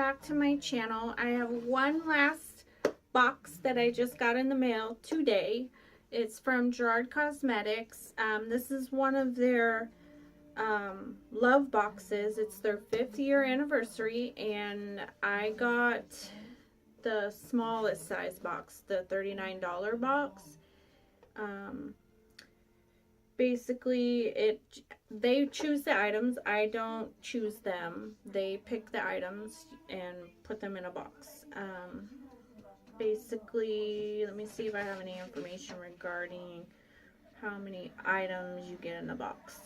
back to my channel. I have one last box that I just got in the mail today. It's from Gerard Cosmetics. This is one of their love boxes. It's their 5th year anniversary, and I got the smallest size box, the $39 box. Basically, they choose the items. I don't choose them. They pick the items and put them in a box. Basically, let me see if I have any information regarding how many items you get in the box.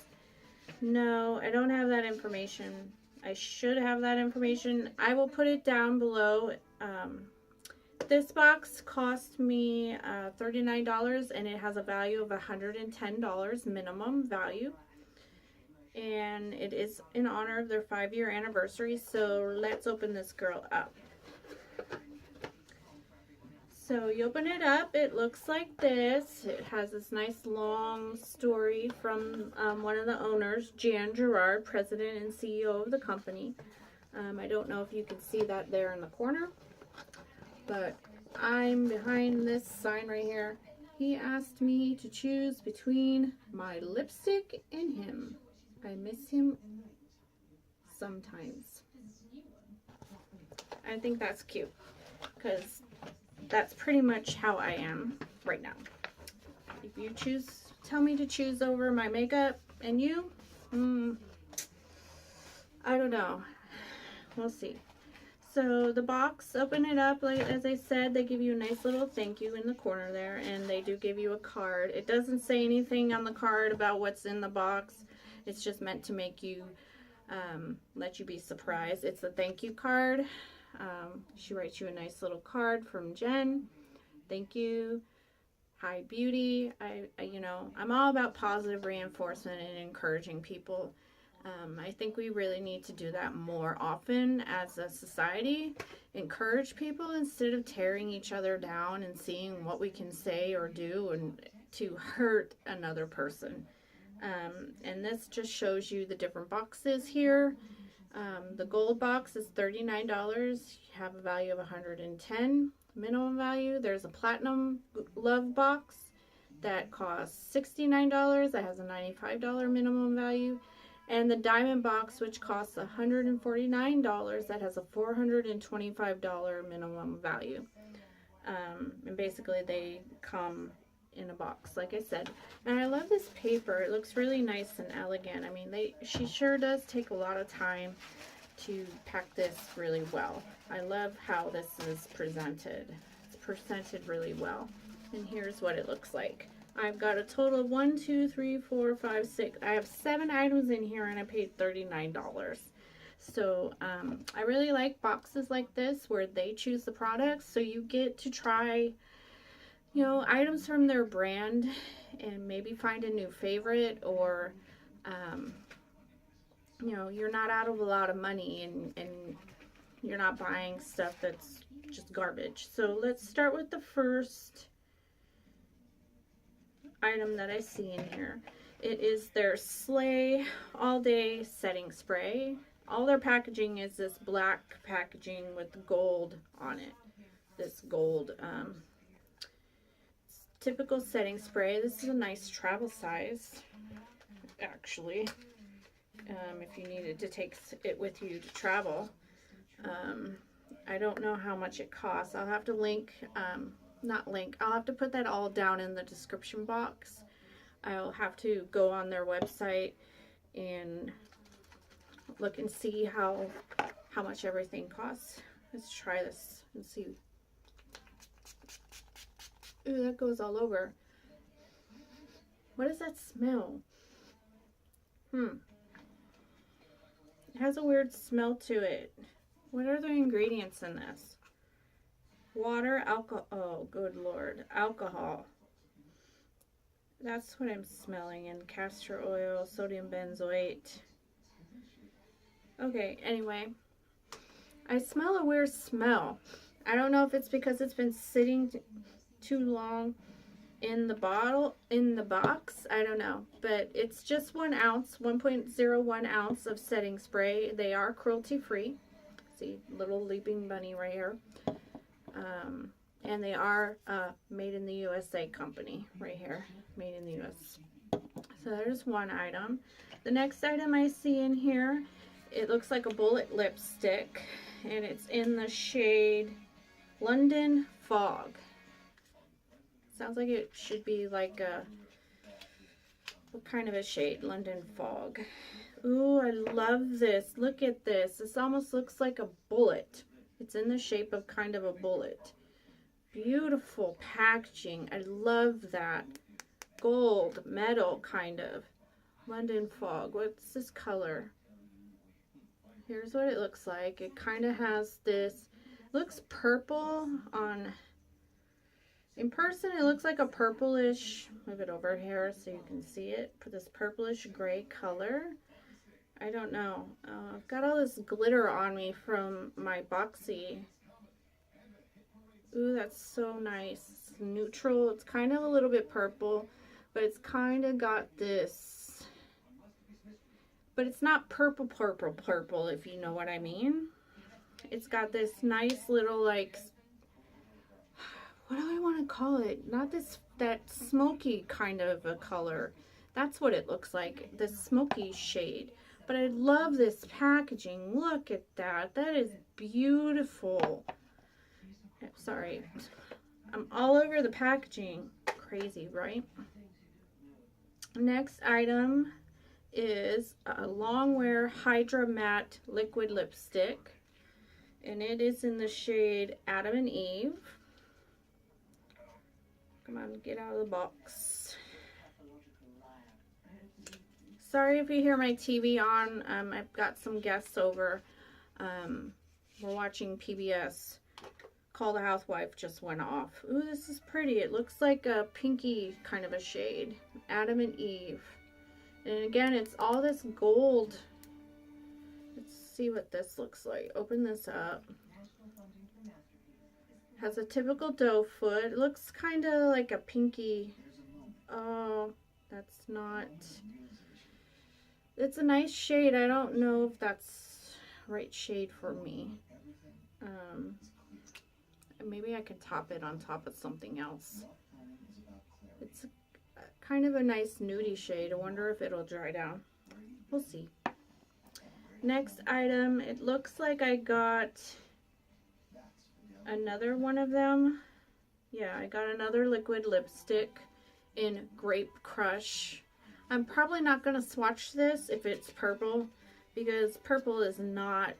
No, I don't have that information. I should have that information. I will put it down below. This box cost me $39, and it has a value of $110 minimum value. And it is in honor of their 5-year anniversary. So let's open this girl up. So you open it up, it looks like this. It has this nice long story from one of the owners, Gerard, president and CEO of the company. I don't know if you can see that there in the corner, but I'm behind this sign right here. He asked me to choose between my lipstick and him. I miss him sometimes. I think that's cute, because that's pretty much how I am right now. If you tell me to choose over my makeup and you, I don't know. We'll see. So the box, open it up, like as I said, they give you a nice little thank you in the corner there, and they do give you a card. It doesn't say anything on the card about what's in the box. It's just meant to make you, let you be surprised. It's a thank you card. She writes you a nice little card from Jen. Thank you. Hi, beauty. You know, I'm all about positive reinforcement and encouraging people. I think we really need to do that more often as a society. Encourage people instead of tearing each other down and seeing what we can say or do and to hurt another person. And this just shows you the different boxes here. The gold box is $39. You have a value of $110 minimum value. There's a platinum love box that costs $69. That has a $95 minimum value. And the diamond box, which costs $149, that has a $425 minimum value. And basically they come in a box, like I said. And I love this paper. It looks really nice and elegant. I mean, she sure does take a lot of time to pack this really well. I love how this is presented. It's presented really well. And here's what it looks like. I've got a total of 1, 2, 3, 4, 5, 6. I have 7 items in here, and I paid $39. So I really like boxes like this where they choose the products, so you get to try, you know, items from their brand and maybe find a new favorite, or you know, you're not out of a lot of money and you're not buying stuff that's just garbage. So let's start with the first item that I see in here. It is their Slay All Day Setting Spray. All their packaging is this black packaging with gold on it. This gold typical setting spray. This is a nice travel size, actually, if you needed to take it with you to travel. I don't know how much it costs. I'll have to I'll have to put that all down in the description box. I'll have to go on their website and look and see how much everything costs. Let's try this and see. Ooh, that goes all over. What does that smell? It has a weird smell to it. What are the ingredients in this? Water, alcohol. Oh, good Lord. Alcohol. That's what I'm smelling. And castor oil, sodium benzoate. Okay, anyway. I smell a weird smell. I don't know if it's because it's been sitting too long in the box. I don't know. But it's just 1 ounce, 1.01 ounce of setting spray. They are cruelty free. See, little leaping bunny right here. And they are made in the USA company right here. Made in the US. So there's one item. The next item I see in here, it looks like a bullet lipstick. And it's in the shade London Fog. Sounds like it should be like a, what kind of a shade? London Fog. Ooh, I love this. Look at this. This almost looks like a bullet. It's in the shape of kind of a bullet. Beautiful packaging. I love that. Gold, metal kind of. London Fog. What's this color? Here's what it looks like. It kind of has this, looks purple on, in person it looks like a purplish, move it over here so you can see it, for this purplish gray color. I don't know. I've got all this glitter on me from my boxy. Ooh, that's so nice. It's neutral. It's kind of a little bit purple, but it's kind of got this, but it's not purple, if you know what I mean. It's got this nice little, like, what do I want to call it? Not this, that smoky kind of a color. That's what it looks like, the smoky shade. But I love this packaging. Look at that. That is beautiful. Sorry. I'm all over the packaging. Crazy, right? Next item is a Longwear Hydra Matte Liquid Lipstick. And it is in the shade Adam and Eve. Come on, get out of the box. Sorry if you hear my TV on. I've got some guests over. We're watching PBS. Call the Housewife just went off. Ooh, this is pretty. It looks like a pinky kind of a shade. Adam and Eve. And again, it's all this gold. Let's see what this looks like. Open this up. Has a typical doe foot. It looks kind of like a pinky. Oh, that's not. It's a nice shade. I don't know if that's right shade for me. Maybe I can top it on top of something else. It's kind of a nice nudie shade. I wonder if it'll dry down. We'll see. Next item, it looks like I got another one of them. Yeah, I got another liquid lipstick in Grape Crush. I'm probably not going to swatch this if it's purple, because purple is not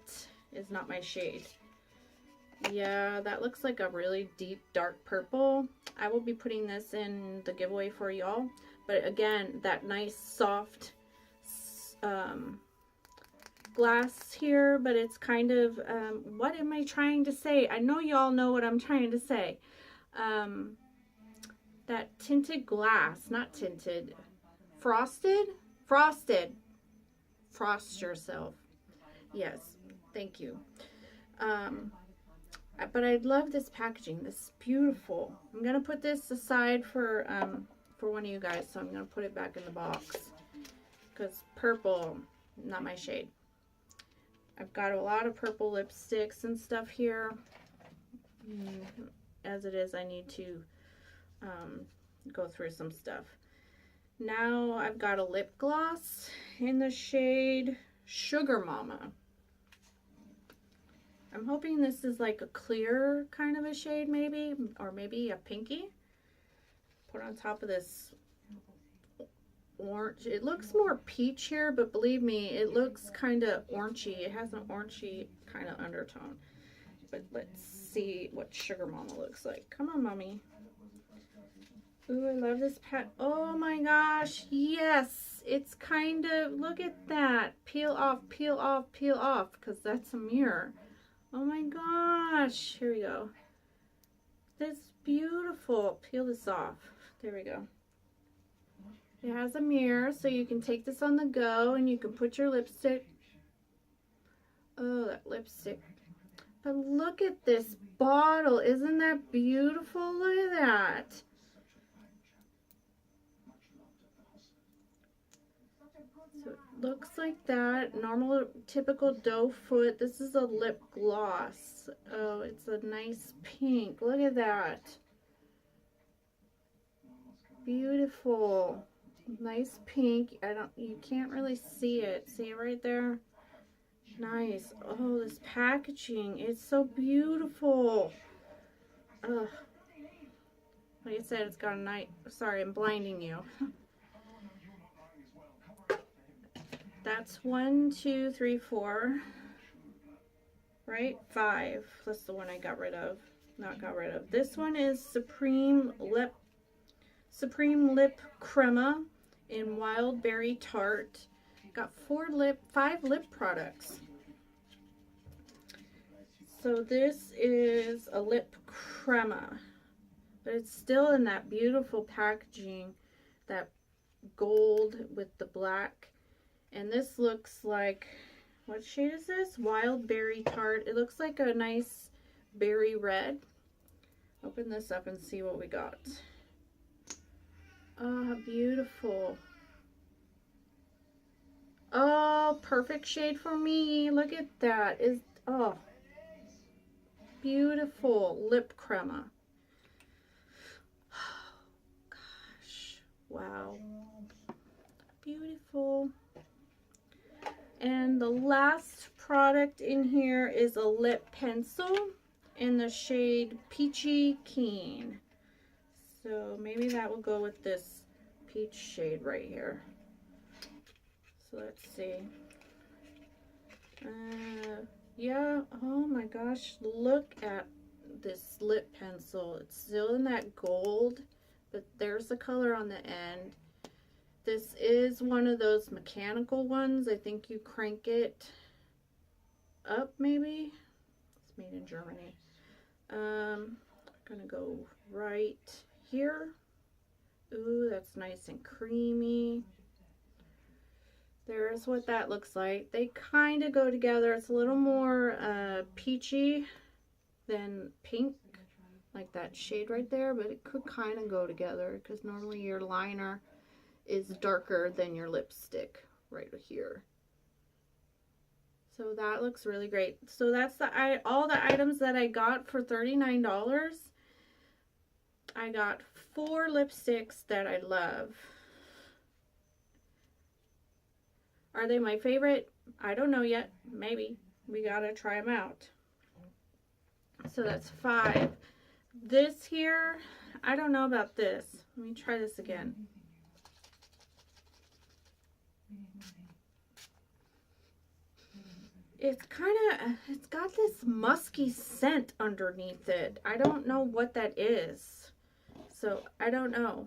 my shade. Yeah, that looks like a really deep dark purple. I will be putting this in the giveaway for y'all. But again, that nice soft glass here, but it's kind of, what am I trying to say? I know y'all know what I'm trying to say. That tinted glass, not tinted, frosted? Frosted. Frost yourself. Yes, thank you. But I love this packaging. This is beautiful. I'm gonna put this aside for one of you guys, so I'm gonna put it back in the box because purple, not my shade. I've got a lot of purple lipsticks and stuff here. As it is, I need to go through some stuff. Now I've got a lip gloss in the shade Sugar Mama. I'm hoping this is like a clear kind of a shade maybe, or maybe a pinky. Put on top of this orange. It looks more peach here, but believe me, it looks kind of orangey. It has an orangey kind of undertone. But let's see what Sugar Mama looks like. Come on, Mommy. Ooh, I love this oh my gosh, yes. It's kind of, look at that. Peel off, peel off, peel off, because that's a mirror. Oh my gosh, here we go. That's beautiful. Peel this off. There we go. It has a mirror, so you can take this on the go and you can put your lipstick. Oh, that lipstick. But look at this bottle. Isn't that beautiful? Look at that. So it looks like that. Normal, typical doe foot. This is a lip gloss. Oh, it's a nice pink. Look at that. Beautiful. Nice pink. You can't really see it. See it right there? Nice. Oh, this packaging. It's so beautiful. Ugh. Like I said, it's got a night. Sorry, I'm blinding you. That's 1, 2, 3, 4. Right? 5. That's the one I got rid of. Not got rid of. This one is Supreme Lip Crema in Wild Berry Tart. Got 5 lip products. So this is a lip crema, but it's still in that beautiful packaging, that gold with the black. And this looks like, what shade is this? Wild Berry Tart. It looks like a nice berry red. Open this up and see what we got. Oh, beautiful. Oh, perfect shade for me. Look at that. Oh, beautiful lip crema. Oh, gosh. Wow. Beautiful. And the last product in here is a lip pencil in the shade Peachy Keen. So maybe that will go with this peach shade right here. So let's see. Yeah, oh my gosh, look at this lip pencil. It's still in that gold, but there's the color on the end. This is one of those mechanical ones. I think you crank it up, maybe. It's made in Germany. I'm gonna go right here. Ooh, that's nice and creamy. There's what that looks like. They kind of go together. It's a little more peachy than pink, like that shade right there, but it could kind of go together because normally your liner is darker than your lipstick right here. So that looks really great. So that's all the items that I got for $39. I got 4 lipsticks that I love. Are they my favorite? I don't know yet. Maybe. We gotta try them out. So that's 5. This here, I don't know about this. Let me try this again. It's got this musky scent underneath it. I don't know what that is. So, I don't know.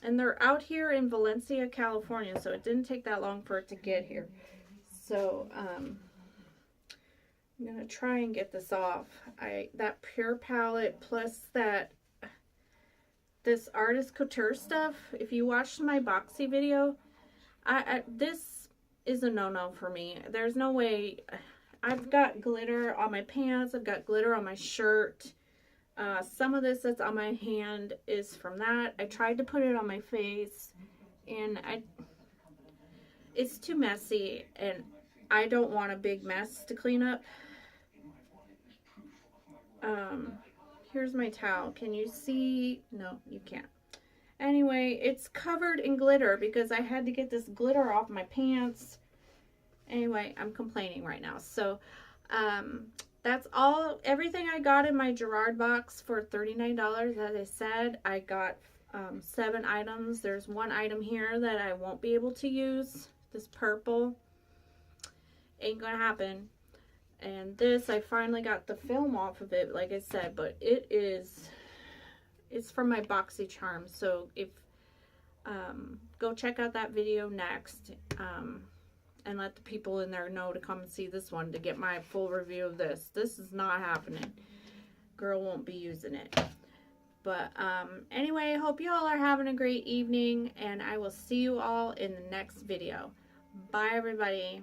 And they're out here in Valencia, California, so it didn't take that long for it to get here. So, I'm going to try and get this off. That Pure palette plus this Artist Couture stuff, if you watched my boxy video, this is a no-no for me. There's no way. I've got glitter on my pants. I've got glitter on my shirt. Some of this that's on my hand is from that. I tried to put it on my face, and it's too messy, and I don't want a big mess to clean up. Here's my towel. Can you see? No, you can't. Anyway, it's covered in glitter because I had to get this glitter off my pants. Anyway, I'm complaining right now. So, that's everything I got in my Gerard box for $39. As I said, I got 7 items. There's 1 item here that I won't be able to use. This purple. Ain't gonna happen. And this, I finally got the film off of it, like I said, but it's from my Boxy Charm. So if, go check out that video next, and let the people in there know to come and see this one to get my full review of this. This is not happening. Girl won't be using it. But, anyway, I hope you all are having a great evening, and I will see you all in the next video. Bye, everybody.